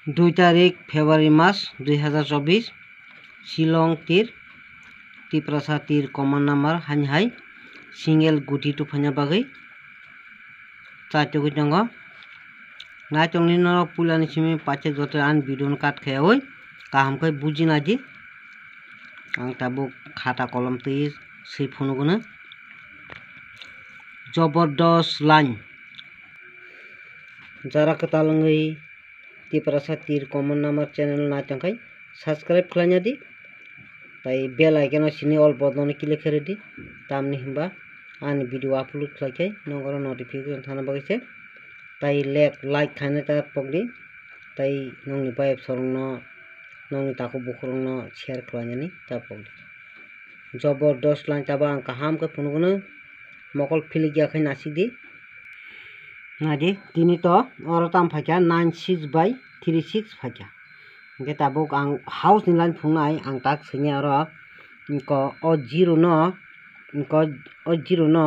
2 तारिख फेब्रुआरी मास 2024 शिलं तिर तिप्रसा तिर कमन नाम्बार हाई सिंगल गुटी टुफाना बागै चाचोगै दङ ना चंगनि न पुलानि सिमी पाचे जत आन भिडियो काट खायावै काहामखै बुजिना दि आं ताबो खाता कलम तै सै फुनुगनो जबरदस्त लाइन जरा कतालंगै तिप्रसा तिर कमन नाम्बार चैनल ना चंगै सब्सक्राइब खालामना दि ताई बेल आइकन सिनी ऑल बटन क्लिक करे दि तामनि हिंबा आनि वीडियो अपलोड खालामै नंगर नोटिफिकेशन थाना बागैसे ताई लाइक खाने ता पगदि ताई नंनि पाइप सरंनो नंनि ताको बुखरंनो शेयर खालामनानै ता पगदि जबरदस्त लाइन ताबा आं काहाम के फुनुगनो मकल फिलिगिया खै नासिदि नादि तिनि तो और ताम फाइका 96/36 फाइका के ताबो आं हाउस नि लाइन फुंनाय आं ताक सैने और इनको ओ जीरो न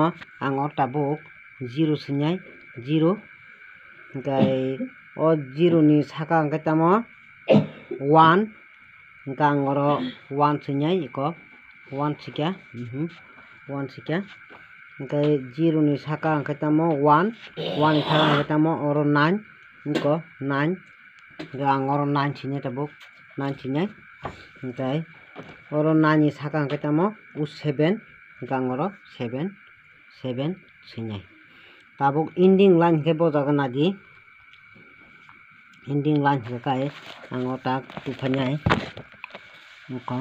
आं और ताबो जीरो सैनाय जीरो गाय ओ जीरो नि साका अंके तामो 1 गांग और 1 सैनाय इको 1 सिका 1 सिका गाय जीरो नि साका अंके तामो 1 नि साका अंके तामो और 9 इको 9 गांग और 9 सैनाय ताबो 9 सैनाय गाय और 9 नि साका अंके तामो 7 गांग और 7 सैनाय ताबो एंडिंग लाइन के बजागोन आदि एंडिंग लाइन के काय आंगो ताक तुफानाय इको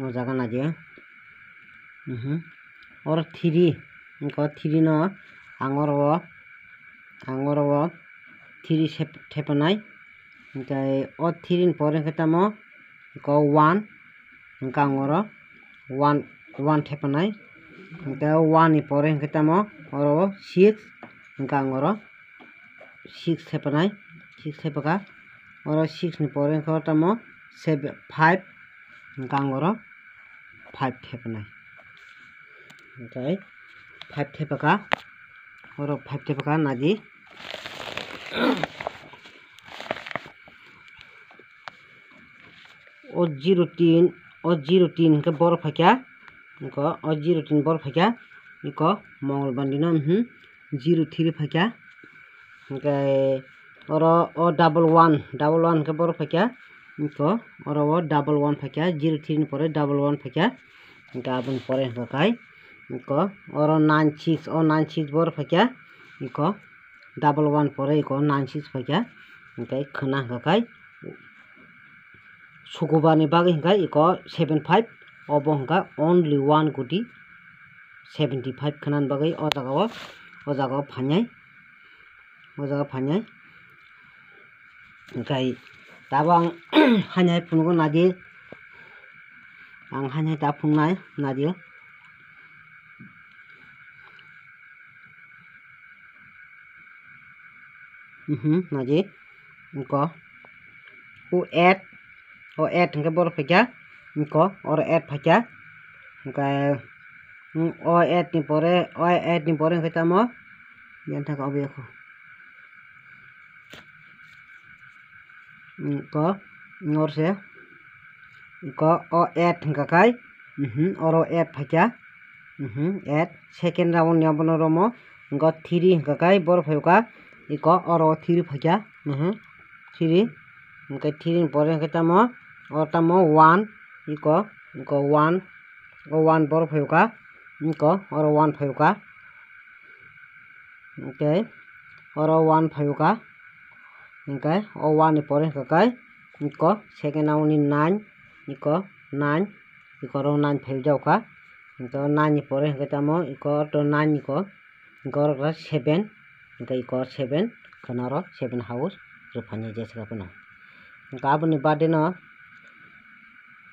बजागोन आदि और 3 इको 3 न आंगोर 3 थेपनाय गाय ओ 3 परे के तामो इको 1 गांगोर 1 थेपनाय गाय 1 नि परे के तामो और 6 गांगोर 6 थेपनाय 6 थेपका और 6 नि परे के तामो 5 गांगोर 5 थेपनाय गाय 5 थेपका और 5 थेपका नादि ओ 03 के बर फाक्या इको ओ 03 बर फाक्या इको मंगल बांदिनो 03 फाक्या गाय और ओ 11 के बर फाक्या इको और ओ 11 फाक्या 03 नि परे 11 फाक्या गाबन परे काय इको और 96 बर फाक्या इको 11 परे इको 96 फाक्या गाय खना काय सुकुबानि बागै हिंगा इको 75 ओबो हिंगा ओनली 1 गुटी 75 खनान बागै ओ जागाव फान्याय गाय ताबां हान्याय फुनुगो नादि आं हान्याय ता फुंनाय नादि नादि इको ओ 8 के बर फाक्या इको और 8 फाक्या गाय ओ 8 नि परे के तामो यान थाका अबेखो इको और से इको ओ 8 हिंगा काय और 8 फाक्या 8 सेकंड राउंड नि अपन रोमो इको 3 हिंगा काय बर फाक्या इको और 3 फाक्या 3 इनके 3 परे के तामो और तामो 1 इको 1 बर फाक्या इको और 1 फाक्या ओके और 1 फाक्या इनके ओ 1 नि परे के काय इको सेकंड राउंड नि 9 इको 9 रो 9 फाइव जावका इको 9 नि परे के तामो इको तो 9 इको 7 इको 7 खनारो 7 हाउस रुफानि जेसका पनो गाबनि बादे न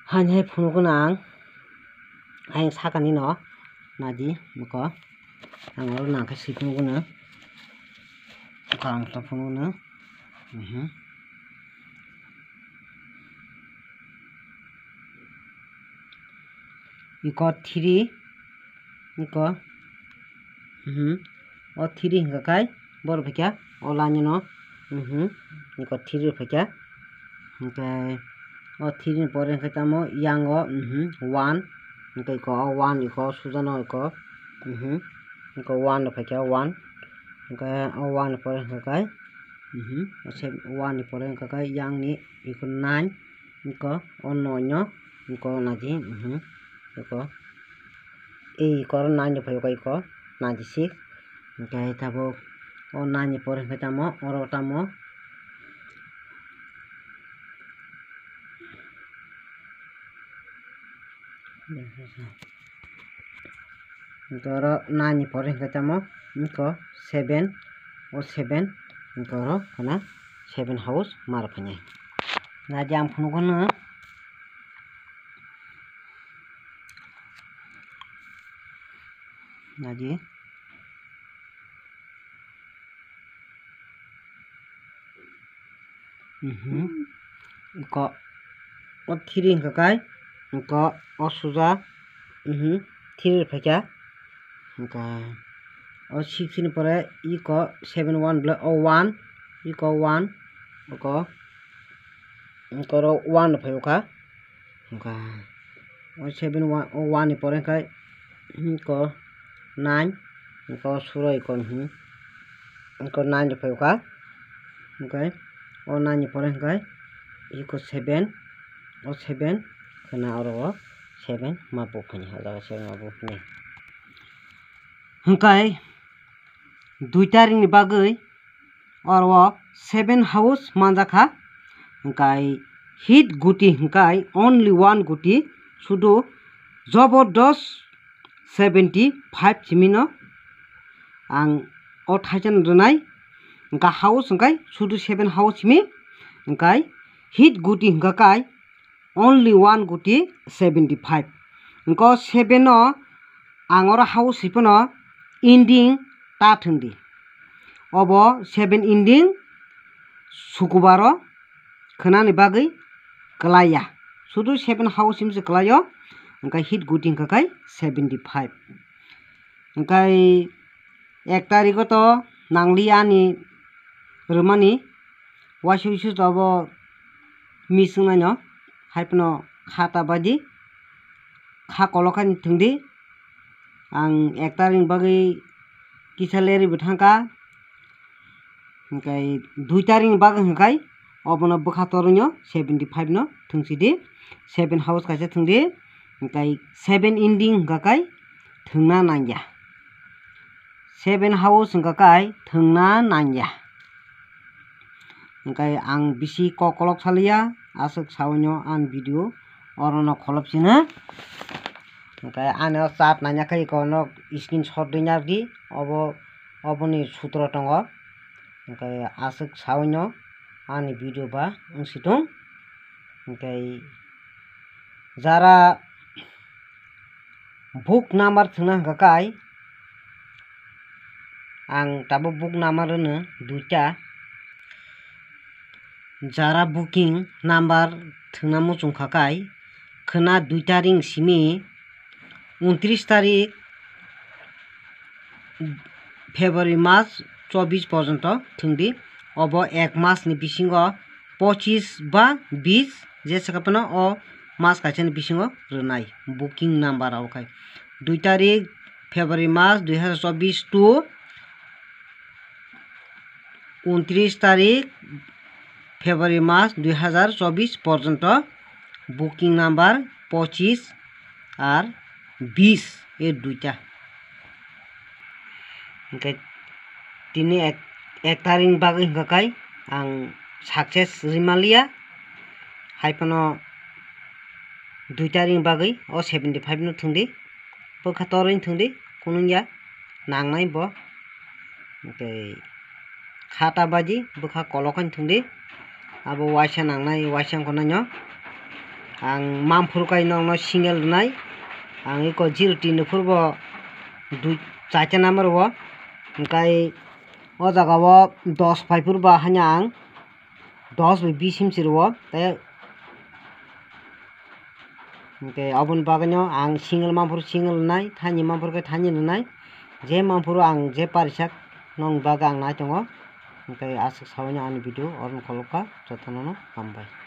हान्याय फुनुगोन आं साकानि न नादि इको आं और नाखै सिफुनुगोन आं ता फुनुगोन इको 3 इको ओ 3 हिंगा काय बर फाक्या ओलानि न iko 3 phaikya okay o 3 ni pore hingke tamo yang o 1 hingke iko 1 iko sujano iko iko 1 phaikya 1 hingke o 1 ni pore hingke 1 ni pore hingke yang ni iko 9 iko o 9 no iko naji iko iko 9 ni phaikya iko 96 hingke tabo o 9 ni pore hingke tamo oro tamo oro 9 ni pore hingke tamo iko 7 o 7 hingke oro kana 7 house mar phanyai naji ang phunugono naji iko o 3 hingke kai iko o suja 3 phaikya hingke o 6 ni pore iko 7 1 bla o 1 iko 1 iko iko 1 phaikya hingke o 7 1 o 1 ni pore kai iko 9 iko suro iko iko 9 ni phaikya hingke o 9 ni pore hingke iko 7 o 7 kana oro 7 mapo phani hajaga 7 mapo phani hingkai duita ring ni bagui oro 7 house manjaka hingkai hit guti hingkai only one guti sudu jobordast 75 chimino ang o thaijan runai hingka house hingkai sudu 7 house chimi hingkai hit guti hingka kai only one guti 75 hingko 7 no ang oro house hipono ending ta thungdi obo 7 ending sukubaro khnani bagui klaya sudu 7 house himse klayo hingkai hit guti hingka kai 75 hingkai 1 tariko to nangli ani rumani waisu tobo misung no haipno khata badi kha kolokan thungdi ang 1 tarik bagui kisaleri bthangka hingkai 2 tarik bagui hingkai obono bukha torunyo 75 no thungsidi 7 house kaisa thungdi hingkai 7 ending hingka kai thungna nangya 7 house hingka kai thungna nangya hingkai ang bisi kokolok salia asuk saunyo an video orono kholopsina hingkai ano chat nanya kai kono screenshot dinardi oboni sutro tongo hingkai asuk saunyo ani video ba ungsitung hingkai jara book number thungna hingka kai ang tabo book number no 2ta jara booking number thungna muchungkha kai khna 2 tarik simi 29 tarik February mas 24 পর্যন্ত thungdi obo 1 mas ni bisingo 25 ba 20 je sakapano o mas kaisa ni bisingo runai booking number aukai 2 tarik February mas 2024 to 29 tarik February mas 2024 পর্যন্ত booking number 25 আর 20 এই দুইটা ओमफ्राय दिनै 1 तारिख बागै हंखाय आं success रिमालिया हाइफानो 2 तारिख बागै ओ 75 नो थुंदि बखातरिन थुंदि कुनुया नांनाय ब ओमफ्राय खाता बाजी बखा कलकन थुंदि आबो वाइसा नांनाय वाइसा खनाय आं मामफुरकाय नंनो सिंगल नाय आं इको 03 फुरबो 2 चाचा नम्बर वो ओमफ्राय ओ जागाव 10 फाइफुरबा हान्या आं 10 बाय 20 सिमसिरवो ताय ओमफ्राय अबन बागनो आं सिंगल मामफुर सिंगल नाय थानि मामफुरकाय थानि नाय जे मामफुर आं जे पारिसाक नं बागा आं नाय दङ hingkai asuk sabanya ani video orong koloka jotono hambai.